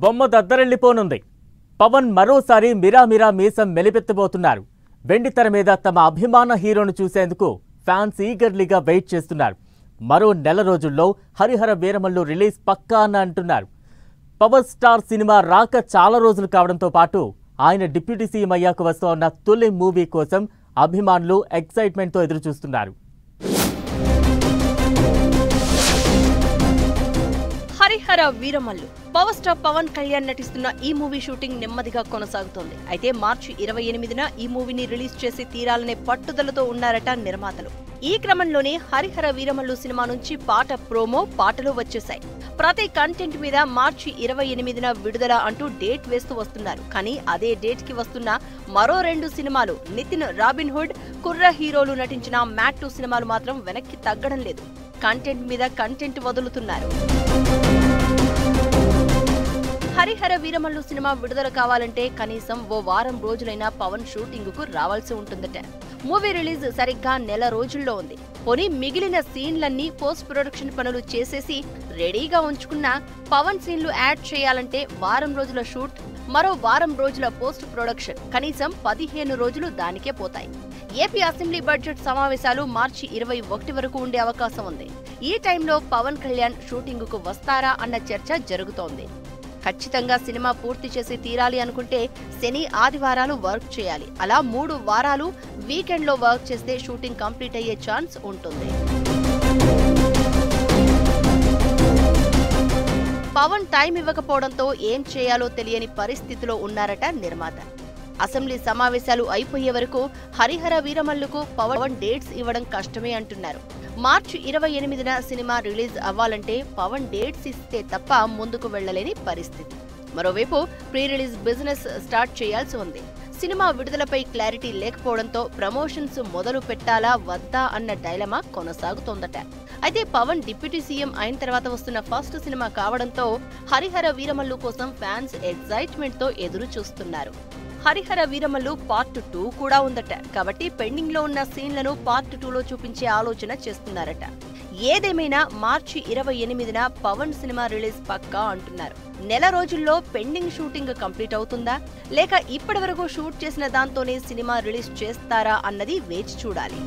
బొమ్మ దద్దరెళ్లిపోనుంది. పవన్ మరోసారి మిరామిరా మీసం మెలిపెత్తబోతున్నారు. వెండితెర మీద తమ అభిమాన హీరోను చూసేందుకు ఫ్యాన్స్ ఈగర్లీగా వెయిట్ చేస్తున్నారు. మరో నెల రోజుల్లో హరిహర వీరమల్లు రిలీజ్ పక్కా అని అంటున్నారు. పవర్ స్టార్ సినిమా రాక చాలా రోజులు కావడంతో పాటు ఆయన డిప్యూటీ సీఎం అయ్యాక వస్తున్న తొలి మూవీ కోసం అభిమానులు ఎక్సైట్మెంట్తో ఎదురుచూస్తున్నారు. హరిహర వీరమల్లు పవర్ స్టార్ పవన్ కళ్యాణ్ నటిస్తున్న ఈ మూవీ షూటింగ్ నెమ్మదిగా కొనసాగుతోంది. అయితే మార్చి 28న ఈ మూవీని రిలీజ్ చేసి తీరాలనే పట్టుదలతో ఉన్నారట నిర్మాతలు. ఈ క్రమంలోనే హరిహర వీరమల్లు సినిమా నుంచి పాట ప్రోమో పాటలు వచ్చేశాయి. ప్రతి కంటెంట్ మీద మార్చి 28న విడుదల అంటూ డేట్ వేస్తూ వస్తున్నారు. కానీ అదే డేట్ కి వస్తున్న మరో 2 సినిమాలు నితిన్ రాబిన్హుడ్, కుర్ర హీరోలు నటించిన మ్యాట్ 2 సినిమాలు మాత్రం వెనక్కి తగ్గడం లేదు. కంటెంట్ మీద కంటెంట్ వదులుతున్నారు. హరిహర వీరమల్లు సినిమా విడుదల కావాలంటే కనీసం ఓ వారం రోజులైనా పవన్ షూటింగ్ కు రావాల్సి ఉంటుందట. మూవీ రిలీజ్ సరిగ్గా నెల రోజుల్లో ఉంది. పోనీ మిగిలిన సీన్లన్నీ పోస్ట్ ప్రొడక్షన్ పనులు చేసేసి రెడీగా ఉంచుకున్న పవన్ సీన్లు యాడ్ చేయాలంటే వారం రోజుల షూట్, మరో వారం రోజుల పోస్ట్ ప్రొడక్షన్, కనీసం 15 రోజులు దానికే పోతాయి. ఏపీ అసెంబ్లీ బడ్జెట్ సమావేశాలు మార్చి 21 వరకు ఉండే అవకాశం ఉంది. ఈ టైంలో పవన్ కళ్యాణ్ షూటింగ్ కు వస్తారా అన్న చర్చ జరుగుతోంది. ఖచ్చితంగా సినిమా పూర్తి చేసి తీరాలి అనుకుంటే శని ఆదివారాలు వర్క్ చేయాలి. అలా 3 వారాలు వీకెండ్ లో వర్క్ చేస్తే షూటింగ్ కంప్లీట్ అయ్యే ఛాన్స్ ఉంటుంది. పవన్ టైం ఇవ్వకపోవడంతో ఏం చేయాలో తెలియని పరిస్థితిలో ఉన్నారట నిర్మాత. అసెంబ్లీ సమావేశాలు అయిపోయే వరకు హరిహర వీరమల్లుకు పవన్ డేట్స్ ఇవ్వడం కష్టమే అంటున్నారు. మార్చి 28న సినిమా రిలీజ్ అవ్వాలంటే పవన్ డేట్స్ ఇస్తే తప్ప ముందుకు వెళ్లలేని పరిస్థితి. మరోవైపు ప్రీ రిలీజ్ బిజినెస్ స్టార్ట్ చేయాల్సి ఉంది. సినిమా విడుదలపై క్లారిటీ లేకపోవడంతో ప్రమోషన్స్ మొదలు పెట్టాలా వద్దా అన్న డైలమా కొనసాగుతోందట. అయితే పవన్ డిప్యూటీ సీఎం అయిన తర్వాత వస్తున్న ఫస్ట్ సినిమా కావడంతో హరిహర వీరమల్లు కోసం ఫ్యాన్స్ ఎక్సైట్మెంట్ తో ఎదురు చూస్తున్నారు. హరిహర వీరమల్లు పార్ట్ 2 కూడా ఉందట. కాబట్టి పెండింగ్ లో ఉన్న సీన్లను పార్ట్ 2లో చూపించే ఆలోచన చేస్తున్నారట. ఏదేమైనా మార్చి 28న పవన్ సినిమా రిలీజ్ పక్కా అంటున్నారు. నెల రోజుల్లో పెండింగ్ షూటింగ్ కంప్లీట్ అవుతుందా, లేక ఇప్పటి వరకు షూట్ చేసిన దాంతోనే సినిమా రిలీజ్ చేస్తారా అన్నది వేచి చూడాలి.